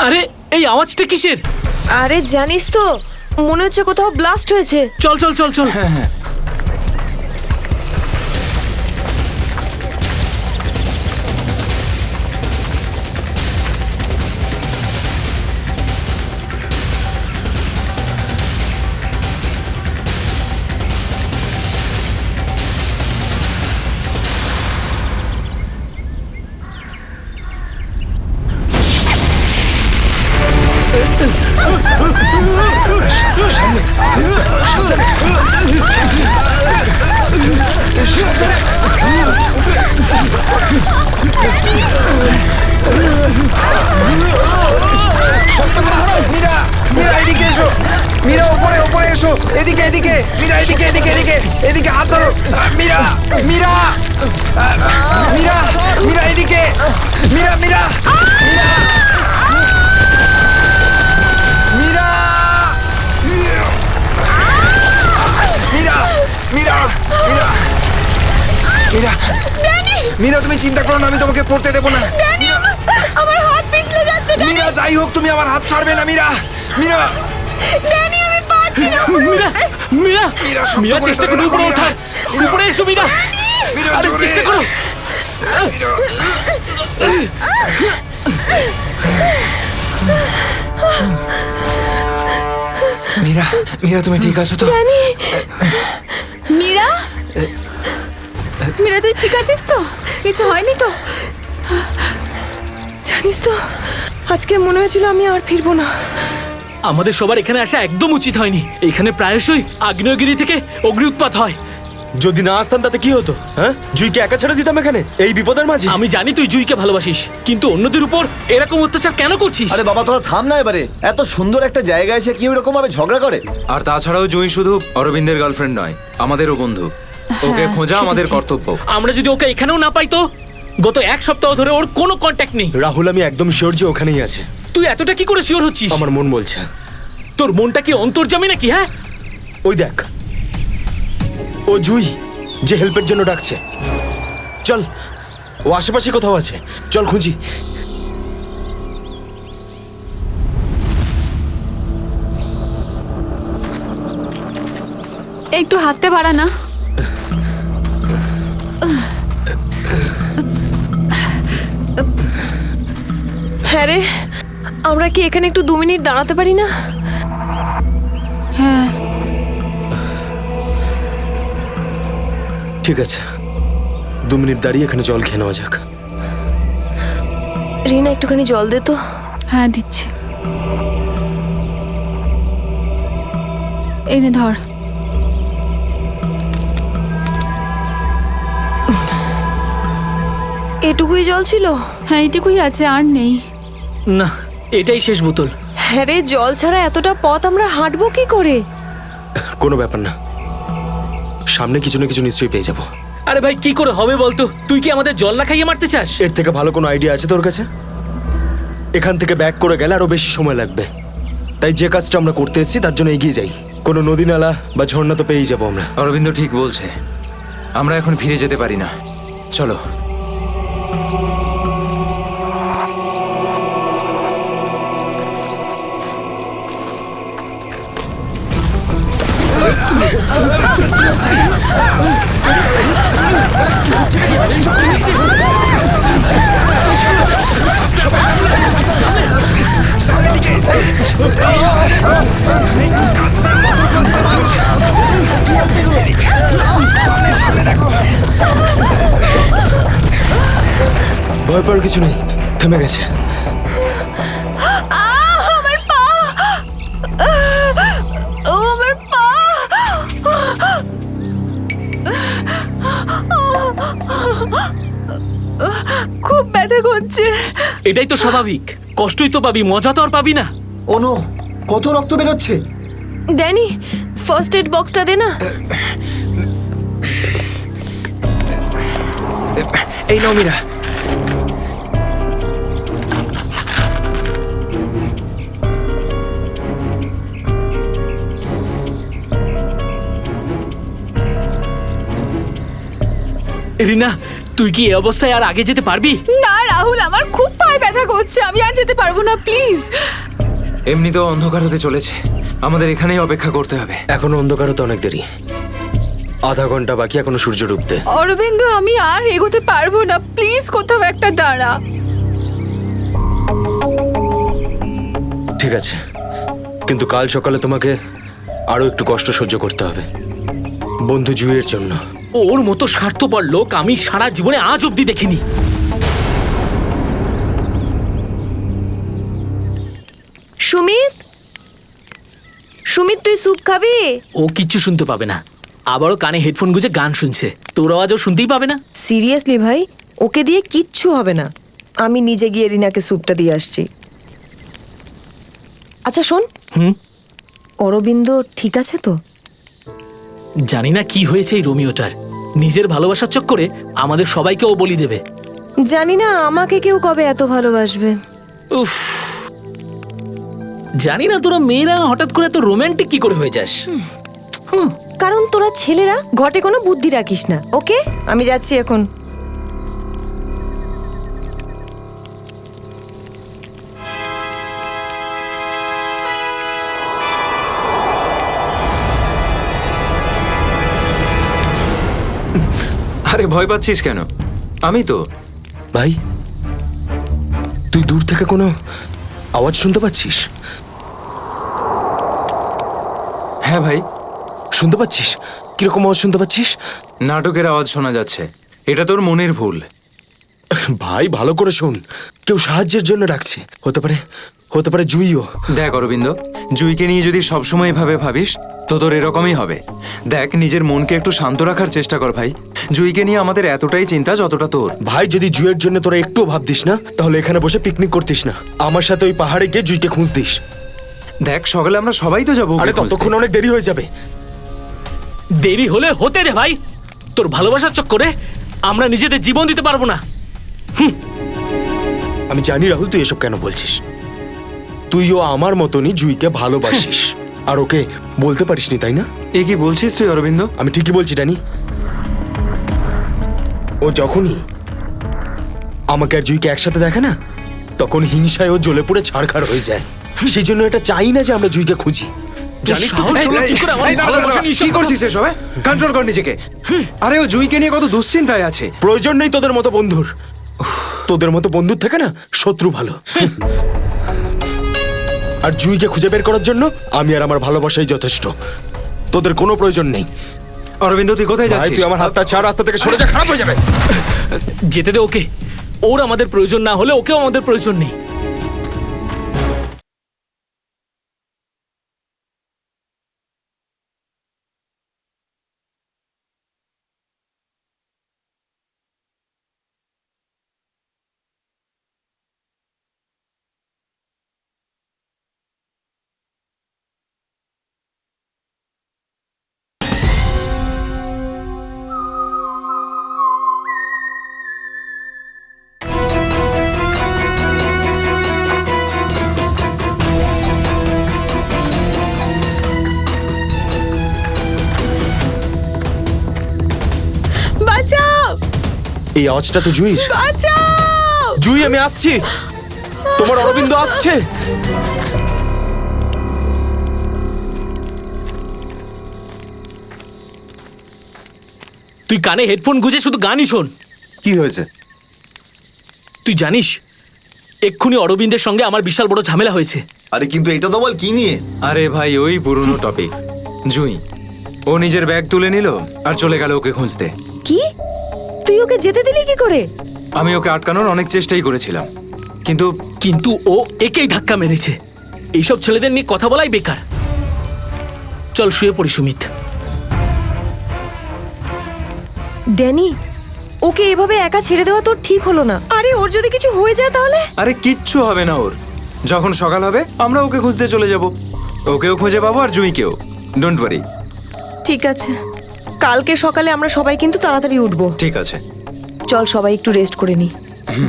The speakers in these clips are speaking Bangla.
আরে এই আওয়াজটা কিসের? আরে জানিস তো, মনে হচ্ছে কোথাও ব্লাস্ট হয়েছে। চল চল চল চল। হ্যাঁ হ্যাঁ মীরা, মীরা এদিকে এসো। মীরা ওপরে ওপরে এসো। এদিকে এদিকে মীরা, এদিকে এদিকে এদিকে এদিকে হাত ধরো। মীরা, মীরা, মীরা, মীরা এদিকে। মীরা, মীরা, মীরা, মীরা, মীরা, মীরা, মীরা, মীরা, মীরা তুমি চিন্তা করো না, আমি তোমাকে পড়তে দেবো না। আমার হাত পিছলে যাচ্ছে। মীরা যাই হোক তুমি আমার হাত ছাড়বে না। মীরা, মীরা, ড্যানি, আমি পারছি না। মীরা মীরা মীরা, শক্ত মীরা করে চেষ্টা ধরো করো না, উপরে মীরা। ওঠার। উপরে এসো মীরা। মীরা, আরে জোরে। চেষ্টা করো। মীরা, মীরা তুমি ঠিক আছো তো? মীরা, মীরা তুই ঠিক আছিস তো? কিছু হয়নি তো? জানিস তো, আজকে মনে হয়েছিল আমি আর ফিরবো না। আমাদের সবার এখানে আসা একদম উচিত হয়নি। এখানে প্রায়শই আগ্নেয়গিরি থেকে অগ্নি উৎপাত হয়। যদি না আসতাম তাতে কি হতো? হ্যাঁ, জুইকে একা ছেড়ে দিতাম এখানে এই বিপদের মাঝে? আমি জানি তুই জুইকে ভালোবাসিস, কিন্তু অন্যদের উপর এরকম অত্যাচার কেন করছিস? আরে বাবা তোরা থাম না এবারে। এত সুন্দর একটা জায়গায় এসে কি এরকম ভাবে ঝগড়া করে? আর তাছাড়াও জুঁই শুধু অরবিন্দের গার্লফ্রেন্ড নয়, আমাদেরও বন্ধু। ওকে খোঁজা আমাদের কর্তব্য। আমরা যদি ওকে এখানেও না পাই তো? গত এক সপ্তাহ ধরে ওর কোনো কন্ট্যাক্ট নেই। রাহুল, আমি একদম শিওর যে ওখানেই আছে। তুই এতটা কি করে শিওর হচ্ছিস? আমার মন বলছে। তোর মনটা কি অন্তর্যামী নাকি? হ্যাঁ, ওই দেখ, ও জুই যে হেল্পের জন্য ডাকছে। চল, ও আশেপাশে কোথাও আছে, চল খুঁজি। একটু হাতটা বাড়া না। হ্যাঁ রে, আমরা কি এখানে একটু 2 মিনিট দাঁড়াতে পারি না? হ্যাঁ, ঠিক আছে, 2 মিনিট দাঁড়িয়ে এখানে জল খেয়ে নেওয়া যাক। রিনা, একটুখানি জল দে তো। হ্যাঁ দিচ্ছি। এনে ধর। এটুকুই জল ছিল? হ্যাঁ এইটুকুই আছে, আর নেই। না, এটাই শেষ বোতল। হ্যাঁ রে, জল ছাড়া এতটা পথ আমরা হাঁটবো কি করে? কোনো ব্যাপার না, সামনে কিছু না কিছু নিশ্চয়ই পেয়ে যাবো। আরে ভাই, কি করে হবে বলতো? তুই কি আমাদের জল না খাইয়ে মারতে চাস? এর থেকে ভালো কোনো আইডিয়া আছে তোর কাছে? এখান থেকে ব্যাক করে গেলে আরো বেশি সময় লাগবে। তাই যে কাজটা আমরা করতে এসেছি তার জন্য এগিয়ে যাই। কোনো নদী নালা বা ঝর্ণা তো পেয়েই যাবো আমরা। অরবিন্দ ঠিক বলছে, আমরা এখন ফিরে যেতে পারি না। চলো। ভয় পাওয়ার কিছু নেই, থেমে গেছে। আমার পা, আমার পা। খুব ব্যথা করছে। এটাই তো স্বাভাবিক, কষ্টই তো পাবি, মজা তো আর পাবি না। ও নো, কত রক্ত বেরোচ্ছে। ড্যানি, ফার্স্ট এড বক্সটা দে না। এই নাও মীরা। রিনা, তুই কি এই অবস্থায় আর আগে যেতে পারবি? না রাহুল আমার খুব পায়ে ব্যথা করছে, আমি আর যেতে পারবো না, প্লিজ। এমনিতেও অন্ধকার হতে চলেছে, আমাদের এখানেই অপেক্ষা করতে হবে। এখনো অন্ধকার হতে অনেক দেরি, আধা ঘন্টা বাকি এখনো সূর্য ডুবতে। অরবিন্দ আমি আর এগোতে পারবো না, প্লিজ কোথাও একটা দাঁড়া। ঠিক আছে, কিন্তু কাল সকালে তোমাকে আরো একটু কষ্ট সহ্য করতে হবে বন্ধু জুইয়ের জন্য। ওর মতো স্বার্থপর লোক আমি সারা জীবনে আজ অব্দি দেখিনি। সুমিত, সুমিত তুই স্যুপ খাবি? ও কিচ্ছু শুনতে পাবে না, আবারও কানে হেডফোন গুঁজে গান শুনছে, তোর আওয়াজও শুনতেই পাবে না। সিরিয়াসলি ভাই, ওকে দিয়ে কিচ্ছু হবে না, আমি নিজে গিয়ে রিনাকে স্যুপটা দিয়ে আসছি। আচ্ছা শোন, অরবিন্দ ঠিক আছে তো? জানি না কি হয়েছে এই রোমিওটার, নিজের ভালোবাসার চক্করে আমাদের সবাইকে ও বলি দেবে। জানি না আমাকে কেউ কবে এত ভালোবাসবে। উফ, জানি না তোরা মেয়েরা হঠাৎ করে এত রোমান্টিক কি করে হয়ে যাস। কারণ তোরা ছেলেরা ঘটে কোনো বুদ্ধি রাখিস না। ওকে, আমি যাচ্ছি এখন। আরে ভয় পাচ্ছিস কেন? আমি তো। ভাই, তুই দূর থেকে কোনো আওয়াজ শুনতে পাচ্ছিস? হ্যাঁ ভাই, শুনতে পাচ্ছিস? কিরকম আওয়াজ শুনতে পাচ্ছিস? নাটকের আওয়াজ শোনা যাচ্ছে, এটা তোর মনের ভুল। ভাই ভালো করে শোন, কেউ সাহায্যের জন্য ডাকছে, হতে পারে জুইও। দেখ অরবিন্দ, জুইকে নিয়ে যদি সবসময় এভাবে ভাবিস তো তোর এরকমই হবে। দেখ, নিজের মনকে একটু শান্ত রাখার চেষ্টা কর ভাই। জুইকে নিয়ে আমাদের এতটাই চিন্তা যতটা তোর। ভাই যদি জুইয়ের জন্য তোরা একটুও ভাবতিস না, তাহলে এখানে বসে পিকনিক করতিস না, আমার সাথে ওই পাহাড়ে গিয়ে জুইকে খুঁজতিস। দেখ, সকালে আমরা সবাই তো যাবো। আরে ততক্ষণ অনেক দেরি হয়ে যাবে। দেরি হলে হতে দে ভাই, তোর ভালোবাসার চক্করে আমরা নিজেদের জীবন দিতে পারবো না। আমি জানি রাহুল তুই এসব কেন বলছিস, তুইও আমার মতনই জুইকে ভালোবাসিস আর ওকে বলতে পারিসনি, তাই না? এ কি বলছিস তুই অরবিন্দ? আমি ঠিকই বলছি ড্যানি। ও যখনই আমাকে আর জুইকে একসাথে দেখে না, তখন হিংসায় ও জ্বলে পুড়ে ছাড়খাড় হয়ে যায়। সেই জন্য এটা চাই না যে আমরা জুইকে খুঁজি। জানিস তো এই, কি করে আমার এই, দাঁড়া, ভালোবাসা দাঁড়া, নিয়ে কি এসব করছিস এসব? কন্ট্রোল কর নিজেকে। আরে ও জুইকে নিয়ে কত দুশ্চিন্তায় আছে। প্রয়োজন নেই তোদের মতো বন্ধুর, তোদের মতো বন্ধুর থেকে না শত্রু ভালো। আর জুইকে খুঁজে বের করার জন্য আমি আর আমার ভালোবাসাই যথেষ্ট, তোদের কোনো প্রয়োজন নেই। অরবিন্দ তুই কোথায় ভাই, যাচ্ছিস? তুই আমার হাতটা ছাড়, রাস্তা থেকে সরে যা, খারাপ হয়ে যাবে। যেতে দে ওকে, ওর আমাদের প্রয়োজন না হলে ওকেও আমাদের প্রয়োজন নেই। বাঁচাও, এই আওয়াজটা তো জুইর। বাঁচাও। জুই আমি আসছি, তোমার অরবিন্দ আসছে। তুই কানে হেডফোন গুঁজে শুধু গানই শোন। কি হয়েছে? তুই জানিস এক্ষুনি অরবিন্দের সঙ্গে আমার বিশাল বড় ঝামেলা হয়েছে। আরে কিন্তু এটা তো বল কি নিয়ে? আরে ভাই, ওই পুরনো টপিক। জুই ও নিজের ব্যাগ তুলে নিল আর চলে গেল ওকে খুঁজতে। কি? তুই ওকে যেতে দিলি কি করে? আমি ওকে আটকানোর অনেক চেষ্টাই করেছিলাম, কিন্তু কিন্তু ও একেই ধাক্কা মেরেছে। এইসব ছেলেদের নিয়ে কথা বলাই বেকার। চল শুয়ে পড়ি সুমিত। ড্যানি, ওকে এভাবে একা ছেড়ে দেওয়া তোর ঠিক হলো না। আরে ওর যদি কিছু হয়ে যায় তাহলে? আরে কিচ্ছু হবে না ওর। যখন সকাল হবে আমরা ওকে খুঁজতে চলে যাব, ওকেও খুঁজে পাবো আর জুইকেও। Don't worry. ঠিক আছে, কালকে সকালে আমরা সবাই কিন্তু তাড়াতাড়ি উঠবো। ঠিক আছে, চল সবাই একটু রেস্ট করে নি।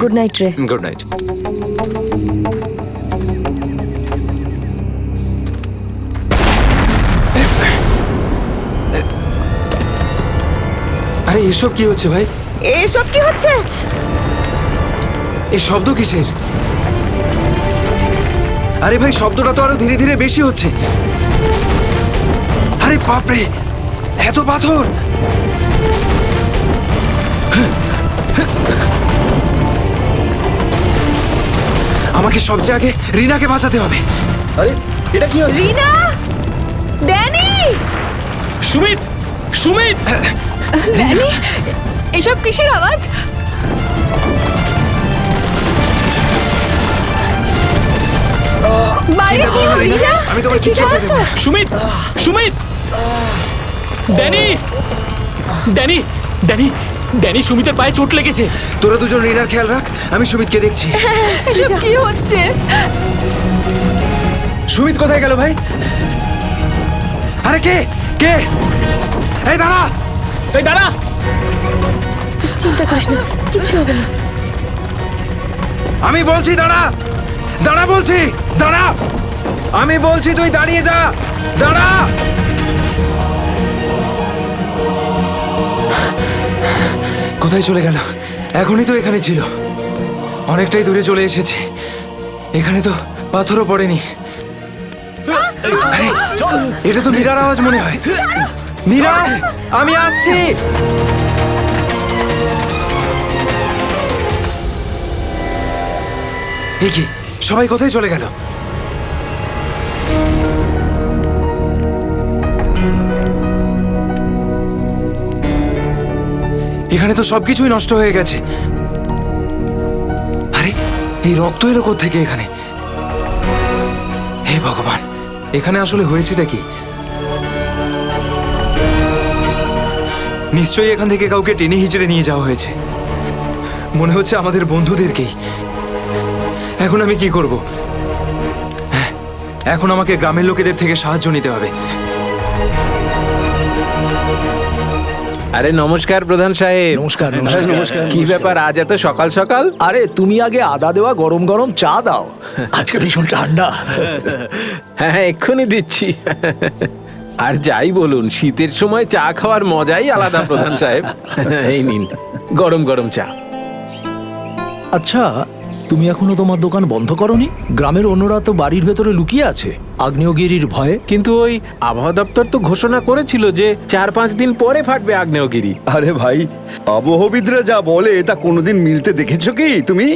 গুড নাইট রে। Good night. আরে এসব কি হচ্ছে ভাই? এসব কি হচ্ছে? এই শব্দ কিসের? আরে ভাই, শব্দটা তো আরো ধীরে ধীরে বেশি হচ্ছে। আরে বাপরে, এত পাথর! আমাকে সবচেয়ে আগে রিনাকে বাঁচাতে হবে। আরে এটা কি হচ্ছে? রিনা, ড্যানি, সুমিত, সুমিত, ড্যানি, এসব কিসের আওয়াজ? বাইরে কি হচ্ছে? আমি তোমার কিচ্ছু ঠিক করতে আছে? দেব না। Sumit, Sumit, Danny, Danny, Danny, Danny, সুমিতের পায়ে চোট লেগেছে। তোরা দুজন রিনার খেয়াল রাখ, আমি সুমিতকে দেখছি। এসব কি হচ্ছে? সুমিত কোথায় গেল ভাই? আরে কে কে? এই দাঁড়া! এই দাঁড়া! চিন্তা করিস না, কিছু হবে না। আমি বলছি দাঁড়া! দাঁড়া বলছি! দাঁড়া! আমি বলছি তুই দাঁড়িয়ে যা! দাঁড়া! কোথায় চলে গেল? এখনই তো এখানে ছিল। অনেকটাই দূরে চলে এসেছি। এখানে তো পাথরও পড়েনি। আরে, এটা তো মীরার আওয়াজ মনে হয়। মীরা, আমি আসছি। এ কি, সবাই কোথায় চলে গেল? এখানে তো সবকিছুই নষ্ট হয়ে গেছে। আরে, এই রক্ত এলো কোত্থেকে এখানে? হে ভগবান, এখানে আসলে হয়েছেটা কি? নিশ্চয়ই এখান থেকে কাউকে টেনে হিচড়ে নিয়ে যাওয়া হয়েছে। মনে হচ্ছে আমাদের বন্ধুদেরকেই। এখন আমি কি করব? হ্যাঁ, এখন আমাকে গ্রামের লোকেদের থেকে সাহায্য নিতে হবে। আরে নমস্কার প্রধান সাহেব। নমস্কার কি ব্যাপার আজ এত সকাল সকাল? আরে তুমি আগে আদা দেওয়া গরম গরম চা দাও, আজকে ভীষণ ঠান্ডা। হ্যাঁ হ্যাঁ, এক্ষুনি দিচ্ছি। আর যাই বলুন, শীতের সময় চা খাওয়ার মজাই আলাদা প্রধান সাহেব। এই নিন গরম গরম চা। আচ্ছা, তুমি এখনো তোমার দোকান বন্ধ করনি? গ্রামের অন্যরা তো বাড়ির ভেতরে লুকিয়ে আছে আগ্নেয়গিরির ভয়ে। কিন্তু ওই আবহাওয়া দপ্তর তো ঘোষণা করেছিল যে 4-5 দিন পরে ফাটবে আগ্নেয়গিরি। আরে ভাই, আবহবিদরা যা বলে তা কোনোদিন মিলতে দেখেছো কি তুমি?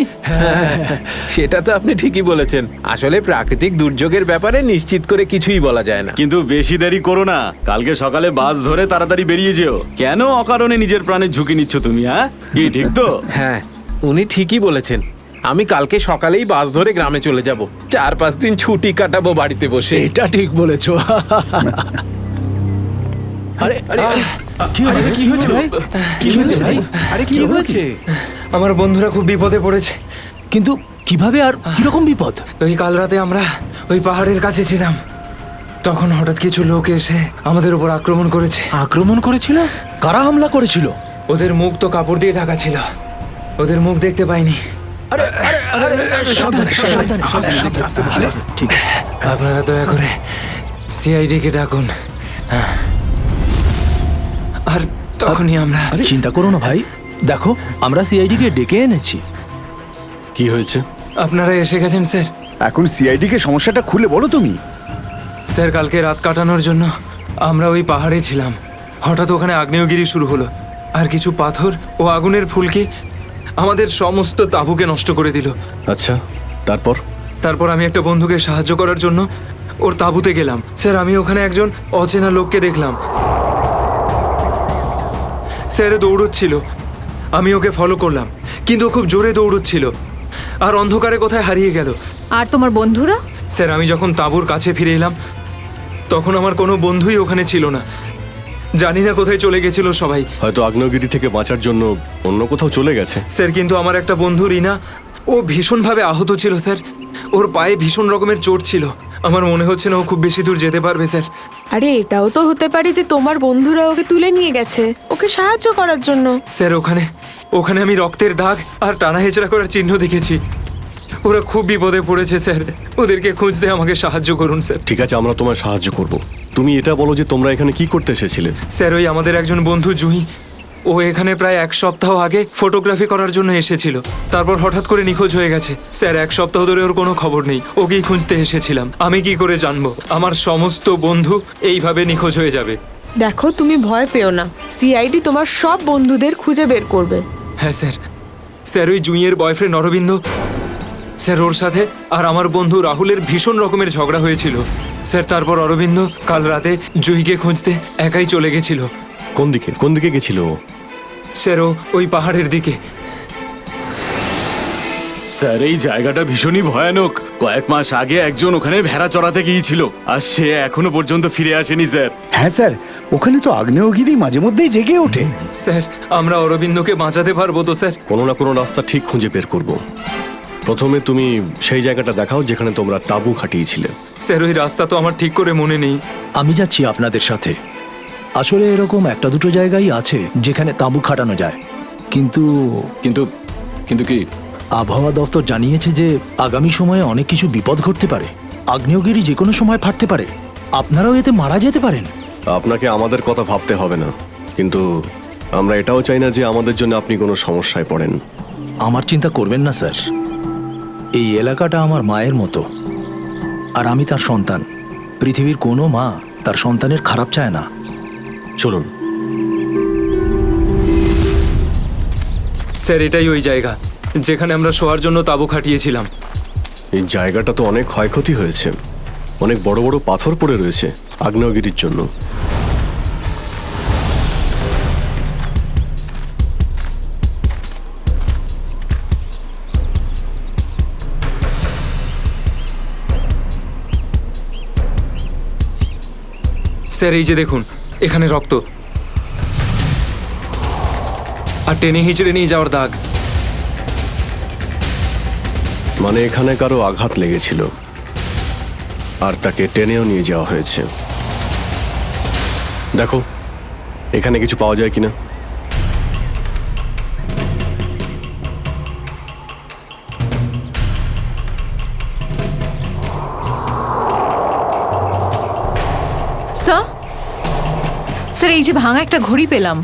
সেটা তো আপনি ঠিকই বলেছেন। আসলে প্রাকৃতিক দুর্যোগের ব্যাপারে নিশ্চিত করে কিছুই বলা যায় না। কিন্তু বেশি দেরি করো না, কালকে সকালে বাস ধরে তাড়াতাড়ি বেরিয়ে যেও। কেন অকারণে নিজের প্রাণের ঝুঁকি নিচ্ছ তুমি? হ্যাঁ, কি ঠিক তো? হ্যাঁ, উনি ঠিকই বলেছেন। আমি কালকে সকালেই বাস ধরে গ্রামে চলে যাব। 4-5 দিন ছুটি কাটাবো বাড়িতে বসে। এটা ঠিক বলেছো। আরে আরে আরে, কি হয়েছে? কি হয়েছে ভাই? কি হয়েছে ভাই? আরে কি হয়েছে? আমার বন্ধুরা খুব বিপদে পড়েছে। কিন্তু কিভাবে আর কিরকম বিপদ? ওই কাল রাতে আমরা ওই পাহাড়ের কাছে ছিলাম, তখন হঠাৎ কিছু লোক এসে আমাদের উপর আক্রমণ করেছে। আক্রমণ করেছিল? কারা হামলা করেছিল? ওদের মুখ তো কাপড় দিয়ে ঢাকা ছিল, ওদের মুখ দেখতে পাইনি। আরে আরে আরে, সাবধানে সাবধানে সাবধানে, আস্তে আস্তে, ঠিক আছে। আপনারা দয়া করে সিআইডি কে ডাকুন। আর তখনই আমরা চিন্তা করো না ভাই, দেখো আমরা সিআইডি কে ডেকে এনেছি। কি হয়েছে? আপনারা এসে গেছেন স্যার। এখন সিআইডি কে সমস্যাটা খুলে বলো তুমি। স্যার, কালকে রাত কাটানোর জন্য আমরা ওই পাহাড়ে ছিলাম। হঠাৎ ওখানে আগ্নেয়গিরি শুরু হলো, আর কিছু পাথর ও আগুনের ফুলকি আমাদের সমস্ত তাঁবুকে নষ্ট করে দিল। আচ্ছা, তারপর? তারপর আমি একটা বন্ধুকে সাহায্য করার জন্য ওর তাঁবুতে গেলাম। স্যার, আমি ওখানে একজন অচেনা লোককে দেখলাম। স্যার দৌড়চ্ছিল, আমি ওকে ফলো করলাম, কিন্তু ও খুব জোরে দৌড়চ্ছিল আর অন্ধকারে কোথায় হারিয়ে গেল। আর তোমার বন্ধুরা? স্যার, আমি যখন তাঁবুর কাছে ফিরে এলাম তখন আমার কোনো বন্ধুই ওখানে ছিল না। জানি না কোথায় চলে গেছিল সবাই। হয়তো আগ্নেয়গিরি থেকে বাঁচার জন্য অন্য কোথাও চলে গেছে। স্যার, কিন্তু আমার একটা বন্ধু রিনা, ও ভীষণভাবে আহত ছিল স্যার। ওর পায়ে ভীষণ রকমের চোট ছিল। আমার মনে হচ্ছে না ও খুব বেশি দূর যেতে পারবে স্যার। আরে এটাও তো হতে পারে যে তোমার বন্ধুরা ওকে তুলে নিয়ে গেছে ওকে সাহায্য করার জন্য। স্যার, ওখানে আমি রক্তের দাগ আর টানা হেঁচড়া করার চিহ্ন দেখেছি। ওরা খুব বিপদে পড়েছে স্যার, ওদেরকে খুঁজতে আমাকে সাহায্য করুন স্যার। ঠিক আছে, আমরা তোমায় সাহায্য করব। তুমি এটা বলো যে তোমরা এখানে কি করতে এসেছিলে? স্যার, ওই আমাদের একজন বন্ধু জুহি, ও এখানে প্রায় 1 সপ্তাহ আগে ফটোগ্রাফি করার জন্য এসেছিল, তারপর হঠাৎ করে নিখোঁজ হয়ে গেছে। স্যার 1 সপ্তাহ ধরে ওর কোনো খবর নেই। ওকেই খুঁজতে এসেছিলাম। আমি কি করে জানবো আমার সমস্ত বন্ধু এইভাবে নিখোঁজ হয়ে যাবে? দেখো, তুমি ভয় পেও না, সিআইডি তোমার সব বন্ধুদের খুঁজে বের করবে। হ্যাঁ স্যার। স্যার ওই জুঁইয়ের বয়ফ্রেন্ড অরবিন্দ, স্যার ওর সাথে আর আমার বন্ধু রাহুলের ভীষণ রকমের ঝগড়া হয়েছিল স্যার। তারপর অরবিন্দ কাল রাতে জুঁইকে খুঁজতে একাই চলে গেছিল। কোন দিকে গেছিল ও? স্যার ও ওই পাহাড়ের দিকে। স্যার এই জায়গাটা ভীষণই ভয়ানক। কয়েক মাস আগে একজন ওখানে ভেড়া চড়াতে গিয়েছিল, আর সে এখনো পর্যন্ত ফিরে আসেনি স্যার। হ্যাঁ স্যার, ওখানে তো আগ্নেয়গিরি মাঝে মধ্যেই জেগে ওঠে। স্যার আমরা অরবিন্দকে বাঁচাতে পারবো তো স্যার? কোনো না কোনো রাস্তা ঠিক খুঁজে বের করব। প্রথমে তুমি সেই জায়গাটা দেখাও যেখানে তোমরা তাঁবু খাটিয়েছিলে। স্যার ওই রাস্তা তো আমার ঠিক করে মনে নেই। আমি যাচ্ছি আপনাদের সাথে। আসলে এরকম একটা দুটো জায়গায় আছে যেখানে তাঁবু খাটানো যায়, কিন্তু কিন্তু কিন্তু কি? আবহাওয়া দপ্তর জানিয়েছে যে আগামী সময়ে অনেক কিছু বিপদ ঘটতে পারে। আগ্নেয়গিরি যে কোনো সময় ফাটতে পারে, আপনারাও এতে মারা যেতে পারেন। আপনাকে আমাদের কথা ভাবতে হবে না, কিন্তু আমরা এটাও চাই না যে আমাদের জন্য আপনি কোনো সমস্যায় পড়েন। আমার চিন্তা করবেন না স্যার, এই এলাকাটা আমার মায়ের মতো, আর আমি তার সন্তান। পৃথিবীর কোনো মা তার সন্তানের খারাপ চায় না। চলুন। স্যার এটাই ওই জায়গা যেখানে আমরা শোয়ার জন্য তাঁবু খাটিয়েছিলাম। এই জায়গাটা তো অনেক ক্ষয়ক্ষতি হয়েছে, অনেক বড় বড় পাথর পড়ে রয়েছে আগ্নেয়গিরির জন্য। স্যার এই যে দেখুন, এখানে রক্ত আর টেনে হিঁচড়ে নিয়ে যাওয়ার দাগ। মানে এখানে কারো আঘাত লেগেছিল আর তাকে টেনেও নিয়ে যাওয়া হয়েছে। দেখো এখানে কিছু পাওয়া যায় কিনা। স্যার এই যে ভাঙা একটা ঘড়ি পেলাম।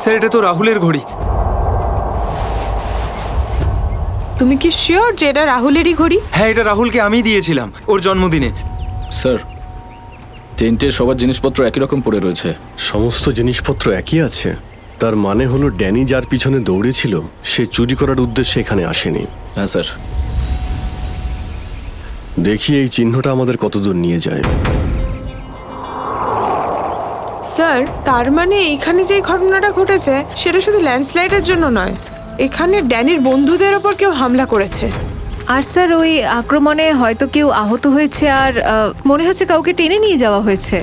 স্যার এটা তো রাহুলের ঘড়ি। তুমি কি শিওর যে এটা রাহুলেরই ঘড়ি? হ্যাঁ এটা রাহুলকে আমিই দিয়েছিলাম ওর জন্মদিনে। স্যার টেন্টের সবার জিনিসপত্র একই রকম পড়ে রয়েছে। সমস্ত জিনিসপত্র একই আছে, তার মানে হলো ড্যানি যার পিছনে দৌড়েছিল সে চুরি করার উদ্দেশ্যে এখানে আসেনি। হ্যাঁ স্যার। দেখি এই চিহ্নটা আমাদের কতদূর নিয়ে যায়। স্যার তার মানে এইখানে যে ঘটনাটা ঘটেছে সেটা শুধু ল্যান্ডস্লাইডের জন্য নয়, এখানে ড্যানির বন্ধুদের ওপর কেউ হামলা করেছে। আর স্যার ওই আক্রমণে হয়তো কেউ আহত হয়েছে, আর মনে হচ্ছে কাউকে টেনে নিয়ে যাওয়া হয়েছে।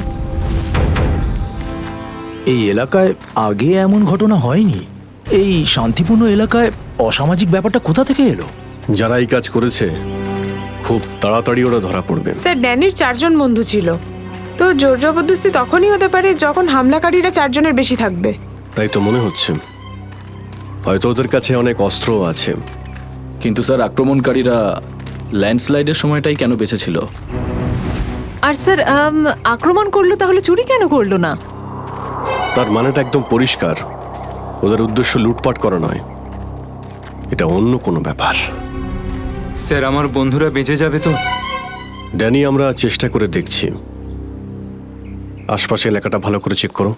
এই এলাকায় আগে এমন ঘটনা হয়নি। এই শান্তিপূর্ণ এলাকায় অসামাজিক ব্যাপারটা কোথা থেকে এলো? যারা এই কাজ করেছে খুব তাড়াতাড়ি ওরা ধরা পড়বে। স্যার ড্যানির 4 জন বন্ধু ছিল, তো জোর জবরদস্তি তখনই হতে পারে যখন হামলাকারীরা 4 জনের বেশি থাকবে। তাই তো মনে হচ্ছে, হয়তো ওদের কাছে অনেক অস্ত্র আছে। কিন্তু স্যার আক্রমণকারীরা ল্যান্ডস্লাইডের সময়টাই কেন বেঁচেছিল? আর স্যার আক্রমণ করলো তাহলে চুরি কেন করলো না? তার মানেটা একদম পরিষ্কার, ওদের উদ্দেশ্য লুটপাট করা নয়, এটা অন্য কোনো ব্যাপার। স্যার আমার বন্ধুরা বেঁচে যাবে তো? ড্যানি আমরা চেষ্টা করে দেখছি। আশপাশে এলাকাটা ভালো করে চেক করো।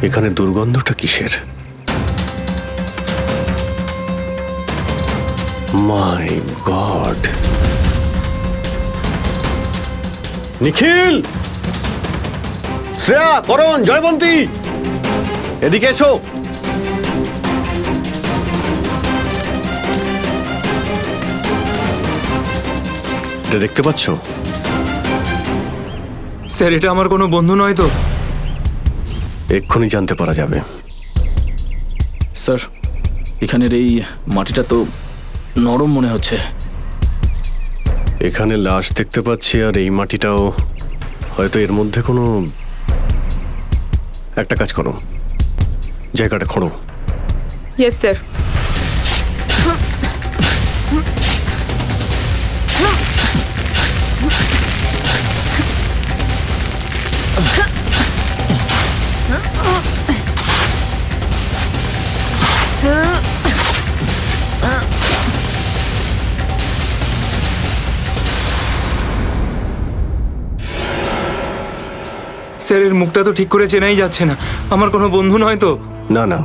এখানে দুর্গন্ধটা কিসের? মাই গড, নিখিল, শ্রেয়া, করণ, জয়বন্তী, এদিকে এসো। এটা দেখতে পাচ্ছ? স্যার, এটা আমার কোনো বন্ধু নয় তো? এক্ষুনি জানতে পারা যাবে। স্যার, এখানের এই মাটিটা তো নরম মনে হচ্ছে। এখানে লাশ দেখতে পাচ্ছি, আর এই মাটিটাও হয়তো এর মধ্যে কোনো একটা কাজ করো, জায়গাটা খোঁড়ো। Yes sir. স্যার, এর মুখটা তো ঠিক করে চেনাই যাচ্ছে না। আমার কোনো বন্ধু নয় তো? না না,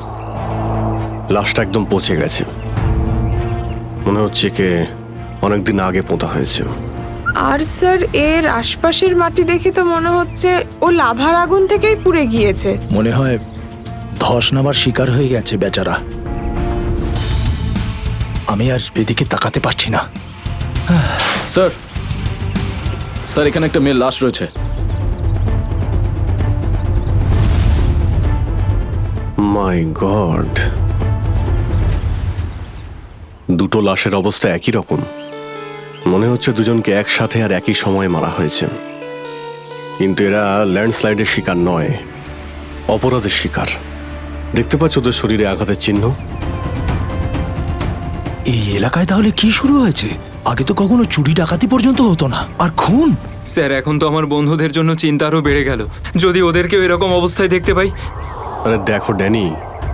লাশটা একদম পচে গেছে, মনে হচ্ছে কে অনেকদিন আগে পোঁতা হয়েছে। আর স্যার, এর আশপাশের মাটি দেখে তো মনে হচ্ছে ও লাভার আগুন থেকেই পুড়ে গিয়েছে। মনে হয় ধস নামার শিকার হয়ে গেছে বেচারা। আমি আর এদিকে তাকাতে পারছি না। স্যার, স্যার, এখানে একটা মেয়ের লাশ রয়েছে। মাই গড, দুটো লাশের অবস্থা একই রকম। মনে হচ্ছে দুজনকে একসাথে আর একই সময়ে মারা হয়েছে, কিন্তু এরা ল্যান্ডস্লাইডের শিকার নয়, অপরাধের শিকার। দেখতে পাচ্ছ ওদের শরীরে আঘাতের চিহ্ন? এই এলাকায় তাহলে কি শুরু হয়েছে? আগে তো কখনো চুরি ডাকাতি পর্যন্ত হতো না, আর খুন! স্যার, এখন তো আমার বন্ধুদের জন্য চিন্তা আরও বেড়ে গেল। যদি ওদেরকেও এরকম অবস্থায় দেখতে পাই। আরে দেখো ড্যানি,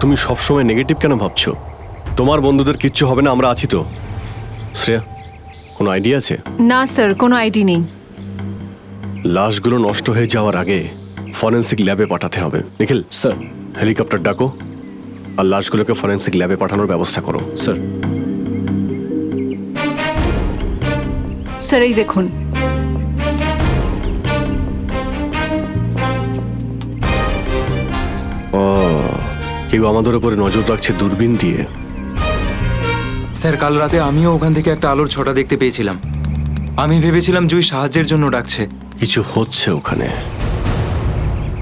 তুমি সবসময় নেগেটিভ কেন ভাবছো? তোমার বন্ধুদের কিচ্ছু হবে না, আমরা আছি তো। শ্রেয়া, কোনো আইডিয়া আছে? না স্যার, কোনো আইডি নেই। লাশগুলো নষ্ট হয়ে যাওয়ার আগে ফরেন্সিক ল্যাবে পাঠাতে হবে। নিখিল, স্যার। হেলিকপ্টার ডাকো আর লাশগুলোকে ফরেন্সিক ল্যাবে পাঠানোর ব্যবস্থা করো। স্যার। স্যার, এই দেখুন। ও, কেউ আমাদের উপরে নজর রাখছে দূরবীন দিয়ে। স্যার, কাল রাতে আমিও ওখান থেকে একটা আলোর ছটা দেখতে পেয়েছিলাম। আমি ভেবেছিলাম জুই সাহায্যের জন্য ডাকছে। কিছু হচ্ছে ওখানে,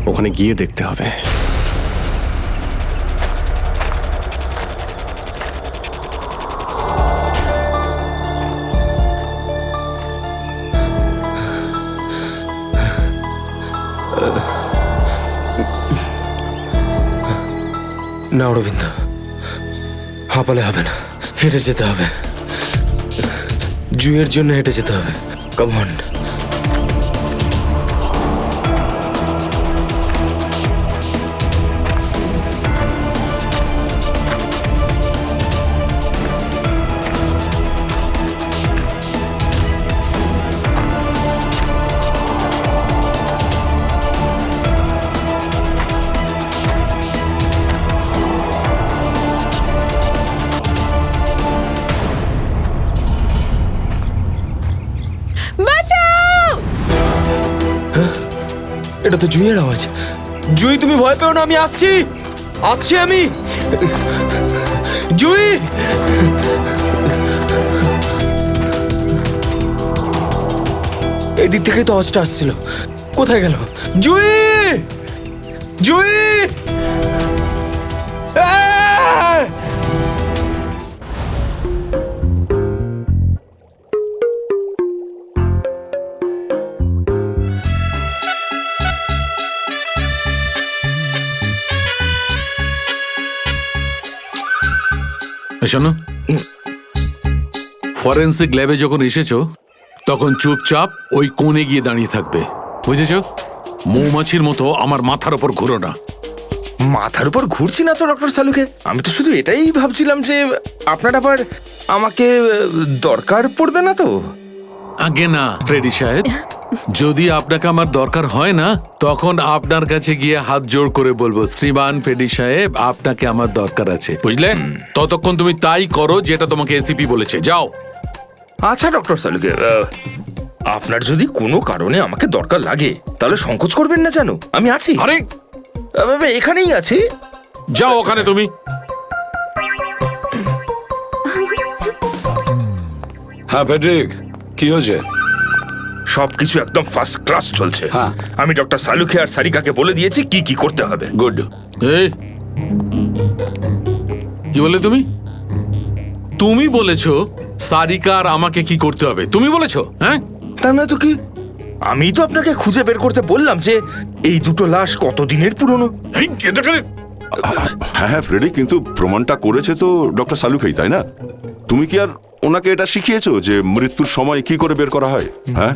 ওখানে গিয়ে দেখতে হবে। না অরবিন্দ, হাঁপালে হবে না, হেঁটে যেতে হবে। জুইয়ের জন্য হেঁটে যেতে হবে। Come on. এটা তো জুইয়ের আওয়াজ। জুই, তুমি ভয় পেও না, আমি আসছি, আসছি আমি। জুই, এই দিক থেকে তো আওয়াজটা আসছিল, কোথায় গেল? জুই, জুই! শোনো, ফরেন্সিক ল্যাবে যখন এসেছো তখন চুপচাপ ওই কোণে গিয়ে দাঁড়িয়ে থাকবে, বুঝেছো? মৌমাছির মতো আমার মাথার ওপর ঘুরো না। মাথার উপর ঘুরছি না তো ডক্টর সালুকে। আমি তো শুধু এটাই ভাবছিলাম যে আপনার আবার আমাকে দরকার পড়বে না তো। আগে না ফ্রেডি সাহেব, যদি আপনাকে আমার দরকার হয় না তখন আপনার কাছে গিয়ে হাত জোড় করে বলবো, শ্রীমান ফ্রেডি সাহেব আপনাকে আমার দরকার আছে, বুঝলেন? ততক্ষণ তুমি তাই করো যেটা তোমাকে এসিপি বলেছে, যাও। আচ্ছা ডক্টর সালুকে, আপনার যদি কোনো কারণে আমাকে দরকার লাগে তাহলে সংকোচ করবেন না, জানো আমি আছি। আরে এখানেই আছি। যাও ওখানে তুমি। হ্যাঁ ফেডরিক, কি হয়েছে? সবকিছু একদম ফার্স্ট ক্লাস চলছে। হ্যাঁ। আমি ডক্টর সালুকে আর সারিকাকে বলে দিয়েছি কি কি করতে হবে। গুড। এই কি বলে তুমি? তুমি বলেছো সারিকা আর আমাকে কি করতে হবে? তুমি বলেছো? হ্যাঁ, তা না তো কি, আমি তো আপনাকে খুঁজে বের করতে বললাম যে এই দুটো লাশ কতদিনের পুরনো। এই, এটাকে হ্যাঁ হ্যাঁ ফ্রেডি, কিন্তু প্রমাণটা করেছে তো ডক্টর সালুকেই, তাই না? তুমি কি আর ওনাকে এটা শিখিয়েছো যে মৃত্যুর সময় কি করে বের করা হয়? হ্যাঁ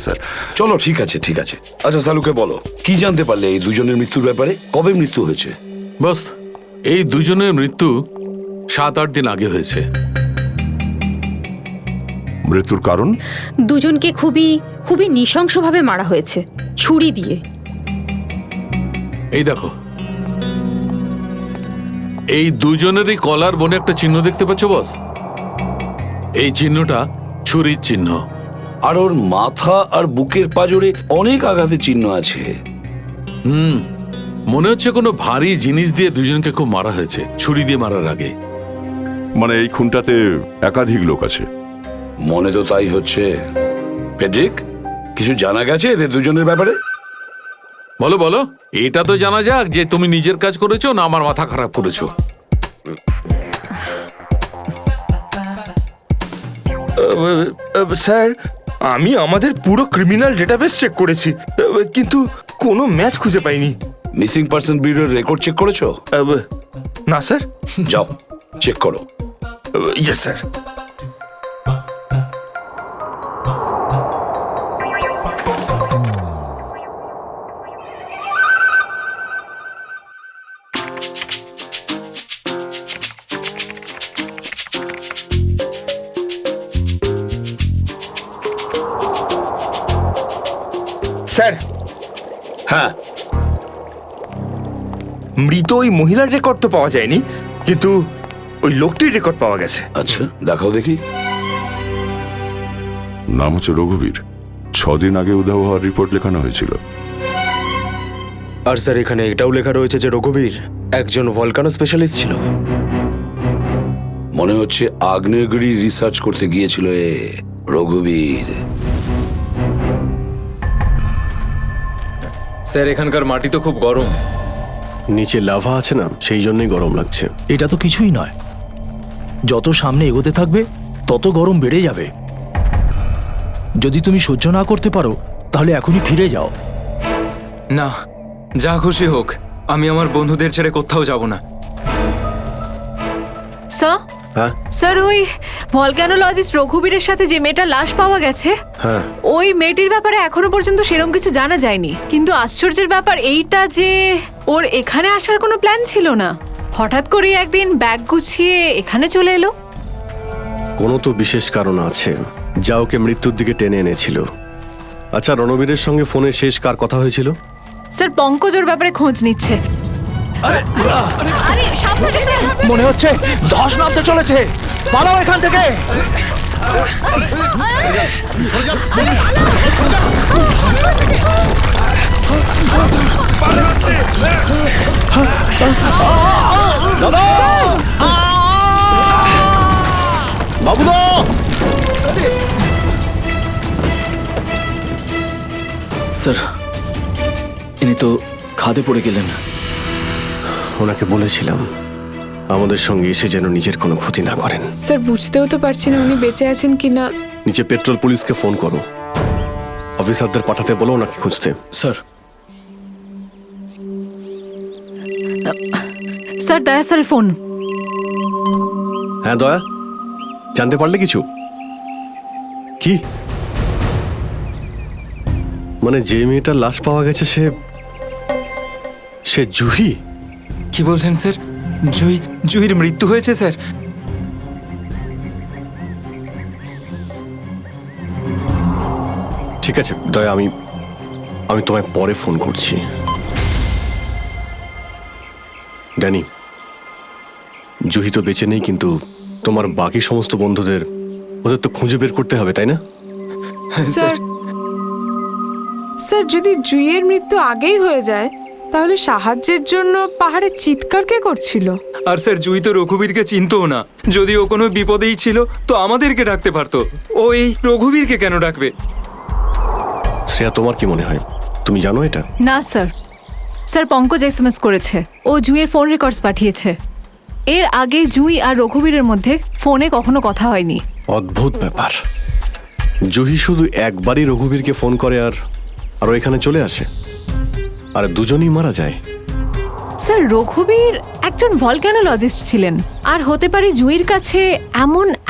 স্যার। চলো ঠিক আছে ঠিক আছে। আচ্ছা সালুকে বলো, কি জানতে পারলে এই দুজনের মৃত্যুর ব্যাপারে? কবে মৃত্যু হয়েছে? বস, এই দুজনের মৃত্যু 7-8 দিন আগে হয়েছে। মৃত্যুর কারণ? দুজনকে খুবই খুবই নৃশংসভাবে মারা হয়েছে, ছুরি দিয়ে। এই দেখো, এই দুজনেরই কলার বনে একটা চিহ্ন দেখতে পাচ্ছ বস? এই চিহ্নটা ছুরির চিহ্ন। আর ওর মাথা আর বুকের পাঁজরে অনেক আঘাতের চিহ্ন আছে। মনে হচ্ছে কোনো ভারী জিনিস দিয়ে দুজনকে খুব মারা হয়েছে, ছুরি দিয়ে মারার আগে। মানে এই খুনটাতে একাধিক লোক আছে? মনে তো তাই হচ্ছে। ফেডরিক, কিছু জানা গেছে এদের দুজনের ব্যাপারে? বলো বলো, এটা তো জানা যাক যে তুমি নিজের কাজ করেছো না আমার মাথা খারাপ করেছো। স্যার, আমি আমাদের পুরো ক্রিমিনাল ডেটাবেস চেক করেছি, কিন্তু কোনো ম্যাচ খুঁজে পাইনি। মিসিং পার্সন ব্যুরোর রেকর্ড চেক করেছো? না স্যার। যাও চেক করো। Yes sir. স্যার। হ্যাঁ, মৃত ওই মহিলার রেকর্ড তো পাওয়া যায়নি, কিন্তু ওই লোকটির রেকর্ড পাওয়া গেছে। আচ্ছা দেখাও দেখি। নাম হচ্ছে রঘুবীর। 6 দিন আগে উধাও হওয়ার রিপোর্ট লেখানো হয়েছিল। আর স্যার এখানে এটাও লেখা রয়েছে যে রঘুবীর একজন ভলকানো স্পেশালিস্ট ছিল। মনে হচ্ছে আগ্নেয়গিরি রিসার্চ করতে গিয়েছিল এ রঘুবীর। স্যার এখানকার মাটি তো খুব গরম। নিচে লাভা আছে না, সেই জন্যই গরম লাগছে। এটা তো কিছুই নয়, যত সামনে এগোতে থাকবে তত গরম বেড়ে যাবে। যদি তুমি সহ্য না করতে পারো তাহলে এখনই ফিরে যাও। না, যা খুশি হোক, আমি আমার বন্ধুদের ছেড়ে কোথাও যাব না। স্যার, হ্যাঁ স্যার ওই ভলক্যানোলজিস্ট রঘুবীরের সাথে যে মেয়েটার লাশ পাওয়া গেছে, হ্যাঁ, ওই মেয়েটির ব্যাপারে এখনো পর্যন্ত সেরকম কিছু জানা যায়নি। কিন্তু আশ্চর্যের ব্যাপার এইটা যে ওর এখানে আসার কোনো প্ল্যান ছিল না, হঠাৎ করে একদিন ব্যাগ গুছিয়ে এখানে চলে এলো। কোনো তো বিশেষ কারণ আছে যা ওকে মৃত্যুর দিকে টেনে এনেছিল। আচ্ছা, রণবীরের সঙ্গে ফোনে শেষ কার কথা হয়েছিল? স্যার পঙ্কজ ওর ব্যাপারে খোঁজ নিচ্ছে। আরে সাবধানে স্যার। মনে হচ্ছে ধস নামতে চলেছে, পালাও এখান থেকে। বাবুদা, স্যার ইনি তো খাদে পড়ে গেলেন। ওনাকে বলেছিলাম আমাদের সঙ্গে এসে যেন নিজের কোনো ক্ষতি না করেন। স্যার বুঝতেও তো পারছি না উনি বেঁচে আছেন কিনা। নিচে পেট্রোল পুলিশকে ফোন করো, অফিসারদের পাঠাতে বলো ওনাকে খুঁজতে। স্যার স্যার দয়া স্যারের ফোন। হ্যাঁ দয়া, জানতে পারলে কিছু? কি মানে যে মেয়েটার লাশ পাওয়া গেছে সে জুহি? কি বলছেন স্যার? জুহির মৃত্যু হয়েছে স্যার? ঠিক আছে দয়া, আমি তোমায় পরে ফোন করছি। ড্যানি, জুহি তো বেঁচে নেই, কিন্তু তোমার বাকি সমস্ত বন্ধুদের ওদের তো খুঁজে বের করতে হবে, তাই না? স্যার স্যার, যদি জুইয়ের মৃত্যু আগেই হয়ে যায় তাহলে সাহায্যের জন্য পাহাড়ে চিৎকার কে করছিল? আর স্যার, জুই তো রঘুবীরকে চিনতও না। যদি ও কোনো বিপদেই ছিল তো আমাদেরকে ডাকতে পারতো। ও এই রঘুবীরকে কেন ডাকবে? শ্রেয়া, তোমার কি মনে হয়? তুমি জানো এটা? না স্যার, স্যার পঙ্কজ এসএমএস করেছে, ও জুইয়ের ফোন রেকর্ডস পাঠিয়েছে। এর আগে জুই আর রঘুবীরের মধ্যে ফোনে কখনো কথা হয়নি। অদ্ভুত ব্যাপার। জুহি শুধু একবারই রঘুবীরকে ফোন করে আর ও এখানে চলে আসে, আর দুজনেই মারা যায়। স্যার, রঘুবীর একজন ভলক্যানোলজিস্ট ছিলেন, আর হতে পারে জুইয়ের কাছে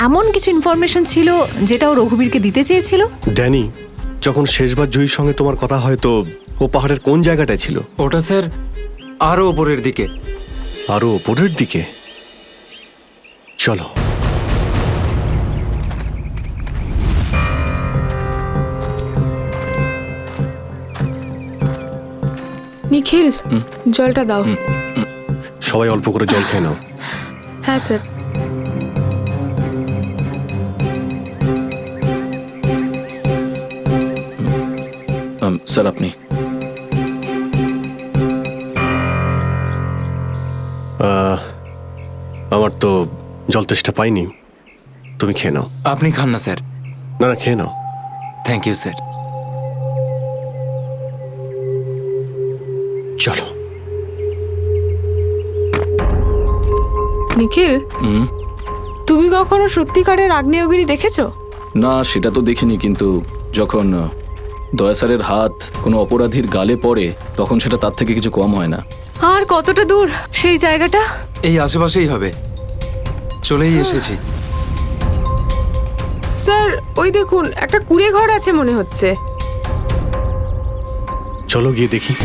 এমন কিছু ইনফরমেশন ছিল যেটা ও রঘুবীরকে দিতে চেয়েছিল। ড্যানি, যখন শেষবার জুহির সঙ্গে তোমার কথা হয় তো ও পাহাড়ের কোন জায়গাটায় ছিল? ওটা স্যার আরো ওপরের দিকে। আরো ওপরের দিকে? চলো। নিখিল, জলটা দাও। সবাই অল্প করে জল খেয়ে নাও। হ্যাঁ স্যার। স্যার আপনি? আমার তো জল তেষ্টা পাইনি, তুমি খেয়ে নাও। আপনি খান না স্যার। না না, খেয়ে নাও। Thank you sir. চলো। নিখিল, তুমি কখনো সত্যিকারের আগ্নেয়গিরি দেখেছো? না, সেটা তো দেখিনি, কিন্তু যখন দয়া স্যারের হাত কোনো অপরাধীর গালে পড়ে তখন সেটা তার থেকে কিছু কম হয় না। আর কতটা দূর সেই জায়গাটা? এই আশেপাশেই হবে, চলেই এসেছি। স্যার, ওই দেখুন, একটা কুঁড়ে ঘর আছে মনে হচ্ছে। চলো গিয়ে দেখি।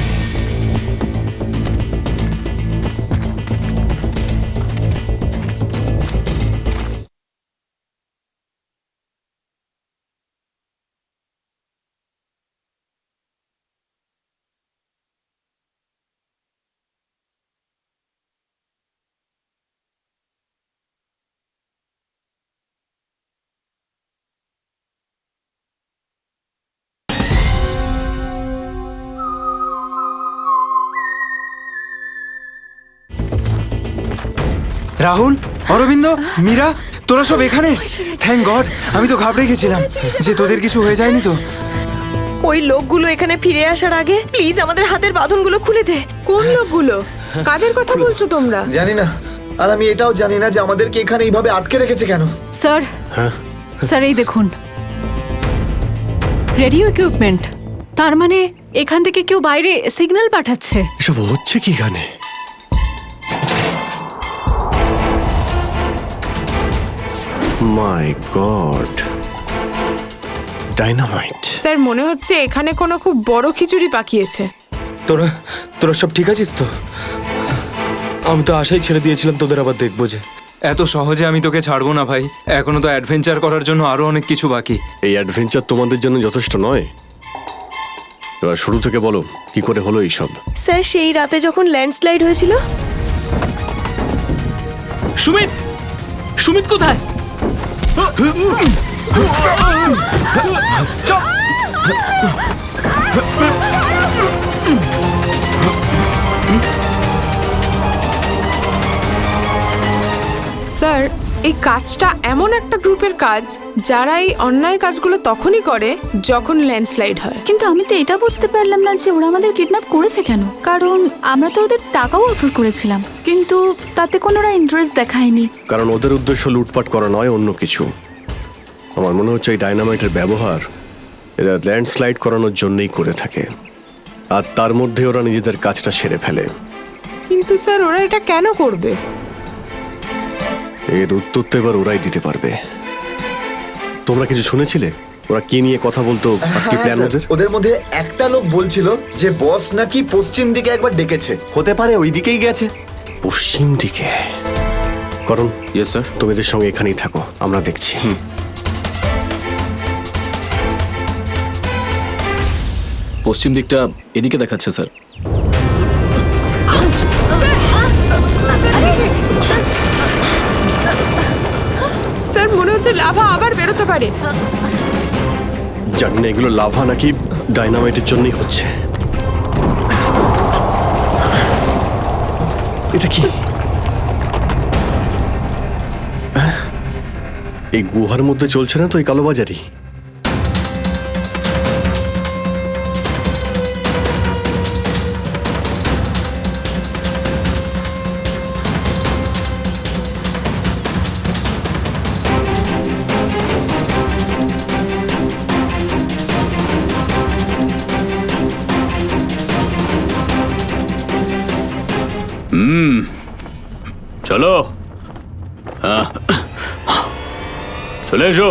রাহুল, অরবিন্দ, মীরা, তোরা সব এখানে? থ্যাংক গড, আমি তো ঘাবড়ে গেছিলাম যে তোদের কিছু হয়ে যায়নি তো। ওই লোকগুলো এখানে ফিরে আসার আগে প্লিজ আমাদের হাতের বাঁধনগুলো খুলে দে। কোন লোকগুলো? কাদের কথা বলছো তোমরা? জানি না, আর আমি এটাও জানি না যে আমাদেরকে এখানে এইভাবে আটকে রেখেছে কেন। স্যার, স্যার এই দেখুন, রেডিও ইকুইপমেন্ট। তার মানে এখান থেকে কেউ বাইরে সিগন্যাল পাঠাচ্ছে। এসব হচ্ছে কি এখানে? মাই গড, ডাইনামাইট। স্যার, মনে হচ্ছে এখানে কোনো খুব বড় খিচুড়ি পাকিয়েছে। তোরা সব ঠিক আছিস তো? আমি তো আশাই ছেড়ে দিয়েছিলাম তোদের আবার দেখবো যে। এত সহজে আমি তোকে ছাড়বো না ভাই, এখনো তো অ্যাডভেঞ্চার করার জন্য আরো অনেক কিছু বাকি। এই অ্যাডভেঞ্চার তোমাদের জন্য যথেষ্ট নয়? এবার শুরু থেকে বলো, কি করে হলো এইসব? স্যার, সেই রাতে যখন ল্যান্ডস্লাইড হয়েছিল। সুমিত, সুমিত কোথায়? স্যার, এই কাজটা এমন একটা গ্রুপের কাজ যারা এই অন্যায় কাজগুলো তখনই করে যখন ল্যান্ডস্লাইড হয়। কিন্তু আমি তো এটা বুঝতে পারলাম না যে ওরা আমাদের কিডন্যাপ করেছে কেন, কারণ আমরা তো ওদের টাকাও অফার করেছিলাম, কিন্তু তাতে কোনো ওরা ইন্টারেস্ট দেখায়নি। কারণ ওদের উদ্দেশ্য লুটপাট করা নয়, অন্য কিছু। আমার মনে হচ্ছে এই ডাইনামাইটের ব্যবহার এরা ল্যান্ডস্লাইড করানোর জন্যই করে থাকে, আর তার মধ্যে ওরা নিজেদের কাজটা সেরে ফেলে। কিন্তু স্যার, ওরা এটা কেন করবে? এর উত্তর তো এবার ওরাই দিতে পারবে। তোমরা কিছু শুনেছিলে ওরা কি নিয়ে কথা বলতো? কি প্ল্যান ওদের? ওদের মধ্যে একটা লোক বলছিল যে বস নাকি পশ্চিম দিকে একবার ডেকেছে, হতে পারে ওই দিকেই গেছে। পশ্চিম দিকে? করণ, ইয়েস স্যার। তুমি এদের সঙ্গে এখানেই থাকো, আমরা দেখছি। পশ্চিম দিকটা এদিকে দেখাচ্ছে স্যার। স্যার মনে হচ্ছে লাভা আবার বেরোতে পারে। জানি না এগুলো লাভা নাকি ডাইনামাইটের জন্যই হচ্ছে। এটা কি? এই গুহার মধ্যে চলছে না তো এই কালোবাজারি? চলো, চলে এসো।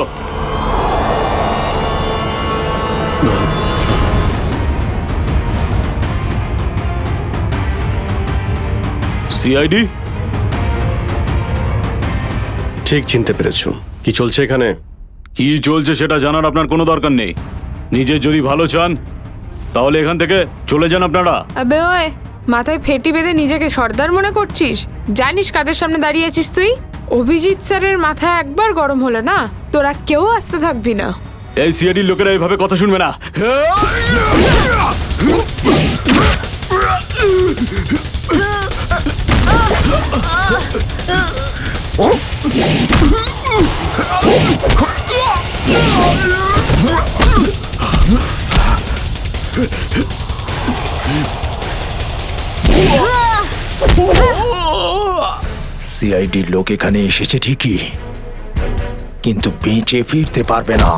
সিআইডি? ঠিক চিনতে পেরেছো। কি চলছে এখানে? কি চলছে সেটা জানার আপনার কোনো দরকার নেই। নিজের যদি ভালো চান তাহলে এখান থেকে চলে যান আপনারা। আবে ওই, মাথায় ফেটি বেঁধে নিজেকে সর্দার মনে করছিস? জানিস কাদের সামনে দাঁড়িয়ে আছিস তুই? অভিজিৎ স্যারের মাথা একবার গরম হলো না, তোরা কেউ আসতে থাকবি না। এই সিআইডির লোকেরা এইভাবে কথা শুনবে না। সিআইডির লোক এখানে এসেছে ঠিকই, কিন্তু বেঁচে ফিরতে পারবে না।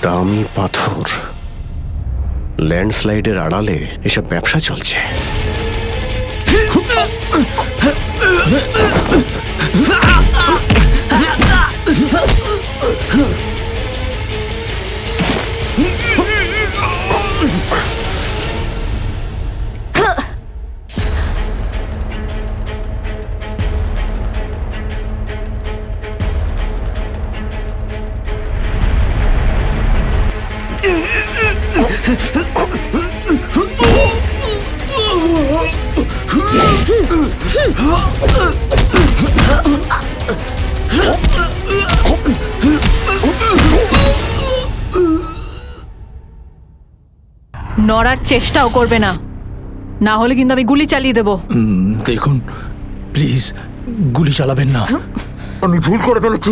দামি পাথর, ল্যান্ডস্লাইডের আড়ালে এসব ব্যবসা চলছে। নড়ার চেষ্টাও করবে না, না হলে কিন্তু আমি গুলি চালিয়ে দেবো। দেখুন প্লিজ, গুলি চালাবেন না। আমি ভুল করে ফেলেছি,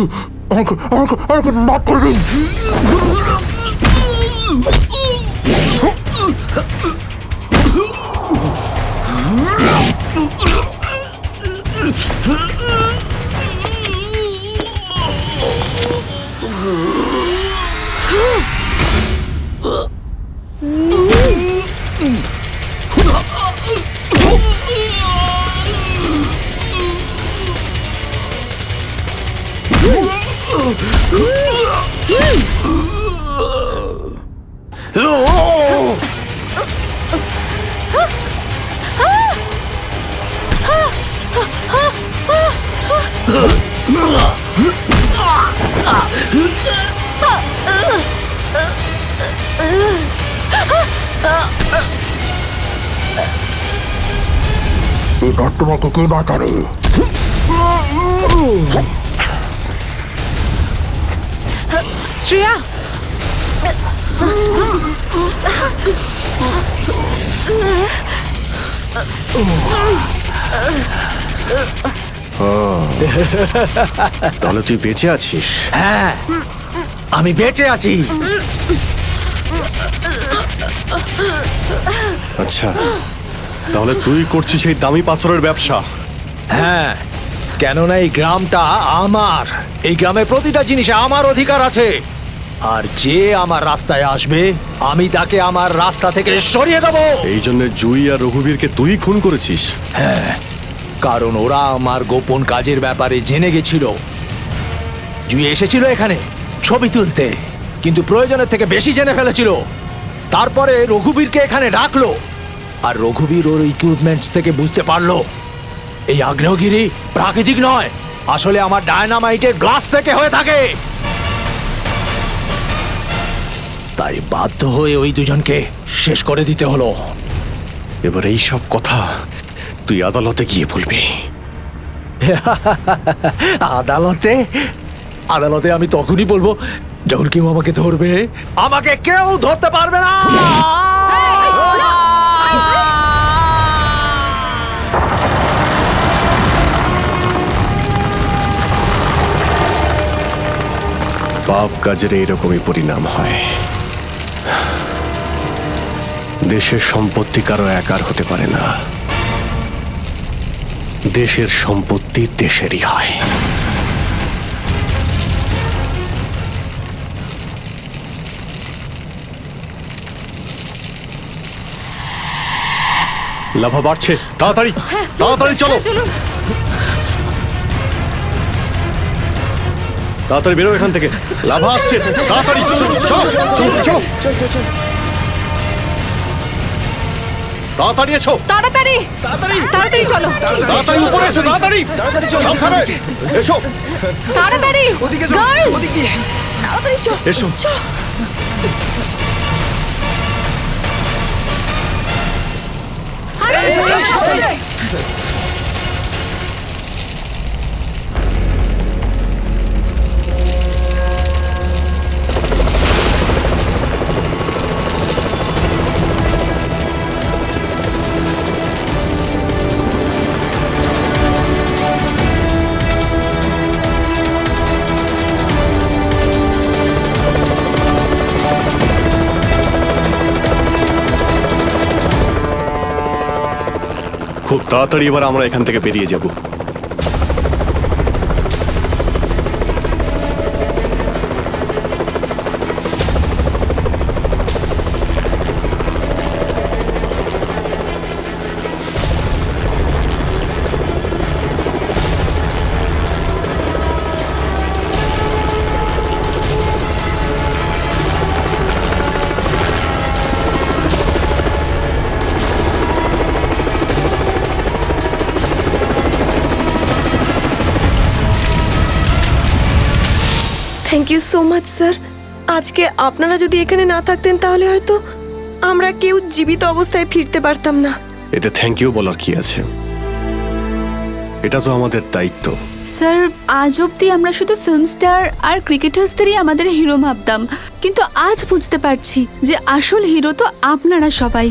আমাকে আমাকে আমাকে মাফ করে দিন। এবার তোমাকে কে বাঁচাবে? শ্রেয়া, তাহলে তুই বেঁচে আছিস? হ্যাঁ, আমি বেঁচে আছি। আচ্ছা, তাহলে তুই করছিস এই দামি পাথরের ব্যবসা? হ্যাঁ, কেননা এই গ্রামটা আমার। এই গ্রামের প্রতিটা জিনিসে আমার অধিকার আছে। আর যে আমার রাস্তায় আসবে আমি তাকে আমার রাস্তা থেকে সরিয়ে দেবো। এই জন্য জুই আর রঘুবীরকে তুই খুন করেছিস? হ্যাঁ, কারণ ওরা আমার গোপন কাজের ব্যাপারে জেনে গেছিল। জুই এসেছিল এখানে ছবি তুলতে, কিন্তু প্রয়োজনের থেকে বেশি জেনে ফেলেছিল। তারপরে রঘুবীরকে এখানে ডাকলো, আর রঘুবীর ওর ইকুইপমেন্টস থেকে বুঝতে পারলো এই আগ্নেয়গিরি প্রাকৃতিক নয়, আসলে আমার ডায়নামাইটের গ্লাস থেকে হয়ে থাকে। তাই বাধ্য হয়ে ওই দুজনকে শেষ করে দিতে হলো। এবার এই সব কথা তুই আদালতে গিয়ে বলবি। আদালতে আদালতে আমি তখনই বলবো যখন কেউ আমাকে ধরবে। আমাকে কেউ ধরতে পারবে না। পাপ কাজের এইরকমই পরিণাম হয়। দেশের সম্পত্তি কারো একার হতে পারে না, দেশের সম্পত্তি দেশেরই হয়। লাভা বাড়ছে, তাড়াতাড়ি তাড়াতাড়ি চলো, তাড়াতাড়ি বেরো এখান থেকে। লাভা আসছে, তাড়াতাড়ি চলো চলো চলো চলো, তাড়াতাড়ি এসো, তাড়াতাড়ি তাড়াতাড়ি তাড়াতাড়ি চলো, তাড়াতাড়ি উপরে এসো, তাড়াতাড়ি সাবধানে এসো, তাড়াতাড়ি ওদিকে এসো, Girls! ওদিকে তাড়াতাড়ি চলো এসো। খুব তাড়াতাড়ি এবার আমরা এখান থেকে বেরিয়ে যাব। Thank you so much sir. আজকে আপনারা যদি এখানে না থাকতেন তাহলে হয়তো আমরা কেউ জীবিত অবস্থায় ফিরতে পারতাম না। এতে থ্যাংক ইউ বলার কি আছে, এটা তো আমাদের দায়িত্ব। স্যার, আজ অবধি আমরা শুধু ফিল্ম স্টার আর ক্রিকেটার্সদেরই আমাদের হিরো ভাবতাম, কিন্তু আজ বুঝতে পারছি যে আসল হিরো তো আপনারা সবাই।